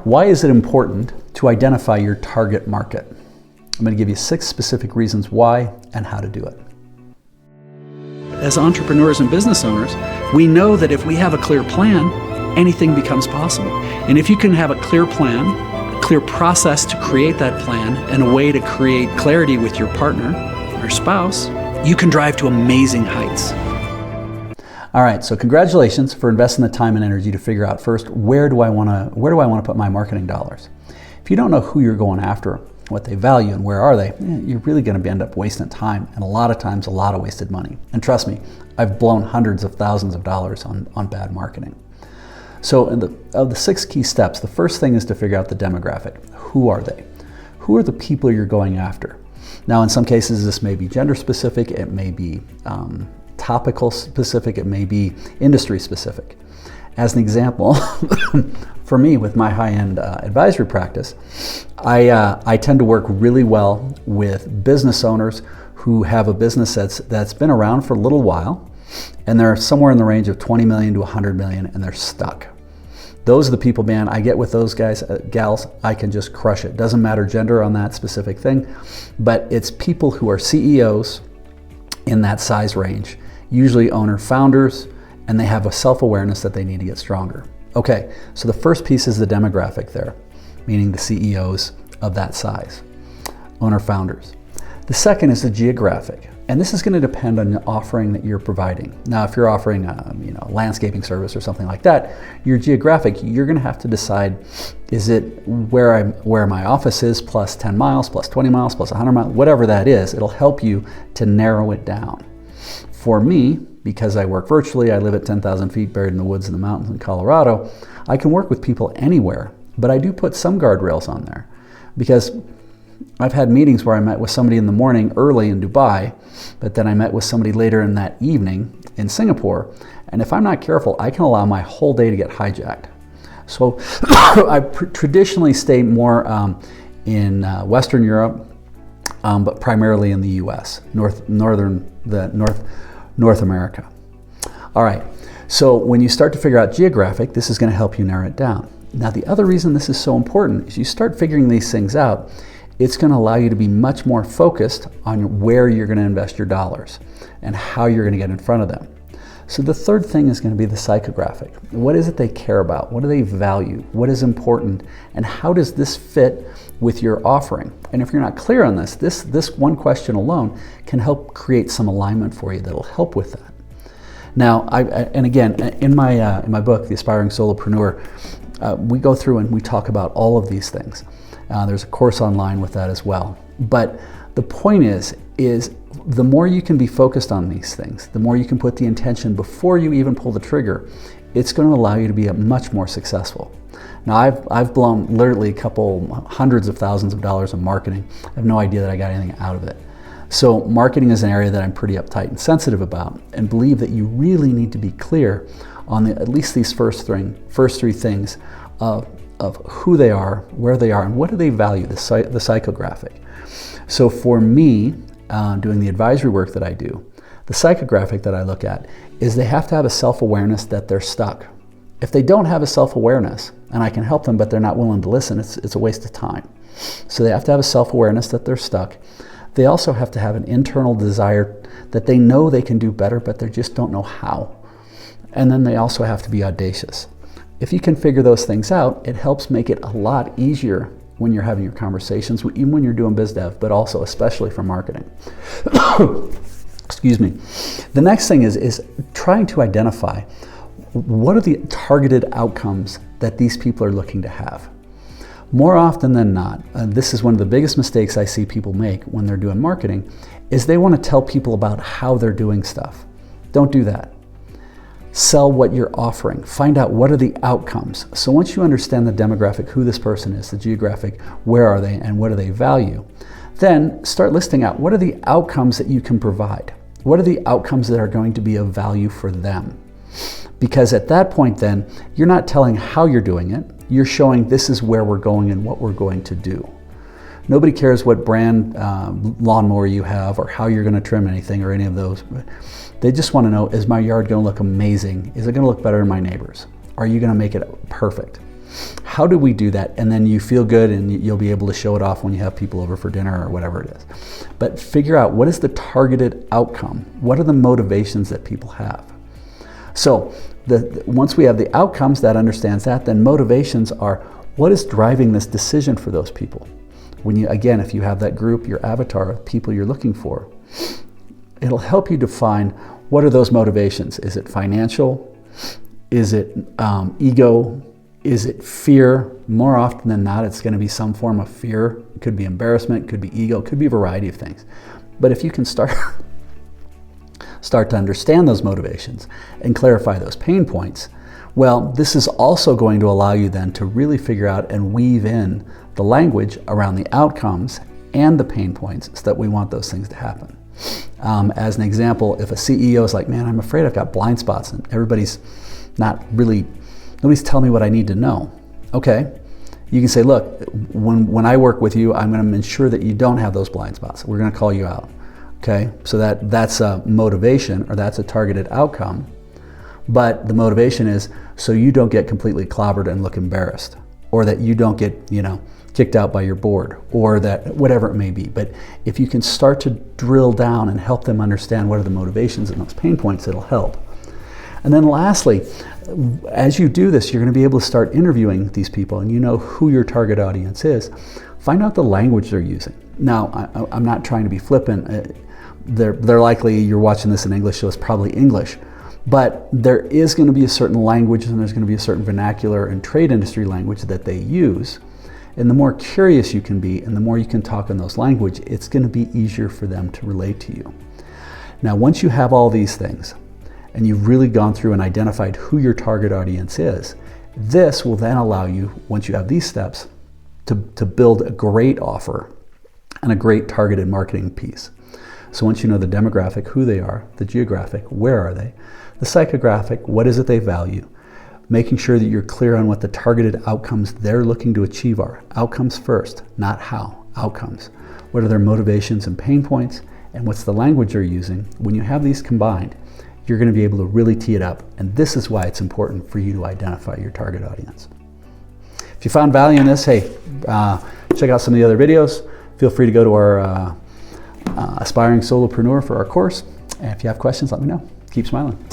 Why is it important to identify your target market? I'm going to give you 6 specific reasons why and how to do it. As entrepreneurs and business owners, we know that if we have a clear plan, anything becomes possible. And if you can have a clear plan, a clear process to create that plan, and a way to create clarity with your partner or spouse, you can drive to amazing heights. All right, so congratulations for investing the time and energy to figure out first, where do I want to put my marketing dollars? If you don't know who you're going after, what they value and where are they, you're really going to end up wasting time, and a lot of times a lot of wasted money. And trust me, I've blown hundreds of thousands of dollars on bad marketing. So of the 6 key steps, the first thing is to figure out the demographic. Who are they? Who are the people you're going after? Now, in some cases, this may be gender specific, it may be topical specific, it may be industry specific. As an example, for me, with my high-end advisory practice, I tend to work really well with business owners who have a business that's been around for a little while, and they're somewhere in the range of 20 million to 100 million, and they're stuck. Those are the people, man, I get with those guys, gals, I can just crush it. Doesn't matter gender on that specific thing, but it's people who are CEOs in that size range, usually owner-founders, and they have a self-awareness that they need to get stronger. Okay, so the first piece is the demographic there, meaning the CEOs of that size, owner-founders. The second is the geographic, and this is going to depend on the offering that you're providing. Now, if you're offering a landscaping service or something like that, your geographic, you're going to have to decide, is it where my office is plus 10 miles, plus 20 miles, plus 100 miles, whatever that is, it'll help you to narrow it down. For me, because I work virtually, I live at 10,000 feet buried in the woods in the mountains in Colorado, I can work with people anywhere, but I do put some guardrails on there, because I've had meetings where I met with somebody in the morning early in Dubai, but then I met with somebody later in that evening in Singapore, and if I'm not careful, I can allow my whole day to get hijacked. So I traditionally stay more in Western Europe, but primarily in the U.S., North America. All right, so when you start to figure out geographic, this is going to help you narrow it down. Now, the other reason this is so important is you start figuring these things out, it's going to allow you to be much more focused on where you're going to invest your dollars and how you're going to get in front of them. So the third thing is going to be the psychographic. What is it they care about? What do they value? What is important? And how does this fit with your offering? And if you're not clear on this one question alone can help create some alignment for you that'll help with that. Now, and again, in my book, The Aspiring Solopreneur, we go through and we talk about all of these things. There's a course online with that as well. But the point is the more you can be focused on these things, the more you can put the intention before you even pull the trigger, it's going to allow you to be much more successful. Now, I've blown literally a couple hundreds of thousands of dollars in marketing. I have no idea that I got anything out of it. So marketing is an area that I'm pretty uptight and sensitive about, and believe that you really need to be clear on at least these first three things of who they are, where they are, and what do they value, the psychographic. So for me, doing the advisory work that I do, the psychographic that I look at is they have to have a self-awareness that they're stuck. If they don't have a self-awareness, and I can help them, but they're not willing to listen, it's a waste of time. So they have to have a self-awareness that they're stuck. They also have to have an internal desire that they know they can do better, but they just don't know how. And then they also have to be audacious. If you can figure those things out, it helps make it a lot easier when you're having your conversations, even when you're doing biz dev, but also especially for marketing. Excuse me. The next thing is trying to identify what are the targeted outcomes that these people are looking to have. More often than not, this is one of the biggest mistakes I see people make when they're doing marketing, is they want to tell people about how they're doing stuff. Don't do that. Sell what you're offering. Find out what are the outcomes. So once you understand the demographic, who this person is, the geographic, where are they, and what do they value, then start listing out what are the outcomes that you can provide. What are the outcomes that are going to be of value for them? Because at that point then, you're not telling how you're doing it, you're showing this is where we're going and what we're going to do. Nobody cares what brand lawnmower you have or how you're going to trim anything or any of those. They just want to know, is my yard going to look amazing? Is it going to look better than my neighbor's? Are you going to make it perfect? How do we do that? And then you feel good and you'll be able to show it off when you have people over for dinner or whatever it is. But figure out, what is the targeted outcome? What are the motivations that people have? So once we have the outcomes, that understands that, then motivations are, what is driving this decision for those people? When you, again, if you have that group, your avatar of people you're looking for, it'll help you define, what are those motivations? Is it financial? Is it ego? Is it fear? More often than not, it's going to be some form of fear. It could be embarrassment, it could be ego, it could be a variety of things. But if you can start to understand those motivations and clarify those pain points, well, this is also going to allow you then to really figure out and weave in the language around the outcomes and the pain points so that we want those things to happen. As an example, if a CEO is like, man, I'm afraid I've got blind spots and nobody's telling me what I need to know. Okay, you can say, look, when I work with you, I'm going to ensure that you don't have those blind spots. We're going to call you out. Okay, so that's a motivation, or that's a targeted outcome. But the motivation is so you don't get completely clobbered and look embarrassed, or that you don't get, kicked out by your board, or that whatever it may be. But if you can start to drill down and help them understand what are the motivations and those pain points, it'll help. And then lastly, as you do this, you're going to be able to start interviewing these people, and you know who your target audience is. Find out the language they're using. Now, I'm not trying to be flippant. They're likely, you're watching this in English, so it's probably English. But there is going to be a certain language, and there's going to be a certain vernacular and trade industry language that they use. And the more curious you can be, and the more you can talk in those language, it's going to be easier for them to relate to you. Now, once you have all these things, and you've really gone through and identified who your target audience is, this will then allow you, once you have these steps, to build a great offer and a great targeted marketing piece. So once you know the demographic, who they are, the geographic, where are they, the psychographic, what is it they value, making sure that you're clear on what the targeted outcomes they're looking to achieve are. Outcomes first, not how, outcomes. What are their motivations and pain points, and what's the language they're using? When you have these combined, you're going to be able to really tee it up. And this is why it's important for you to identify your target audience. If you found value in this, hey, check out some of the other videos. Feel free to go to our Aspiring Solopreneur for our course. And if you have questions, let me know. Keep smiling.